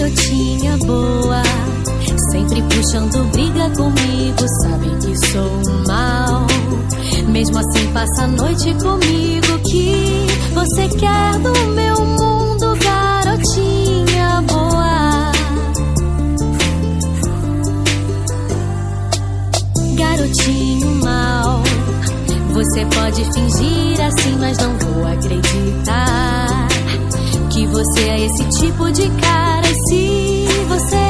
garotinha boa, sempre puxando briga comigo, sabe que sou um mal. Mesmo assim passa a noite comigo. Que você quer do meu mundo, garotinha boa? Garotinho mal, você pode fingir assim, mas não vou acreditar que você é esse tipo de cara. E se você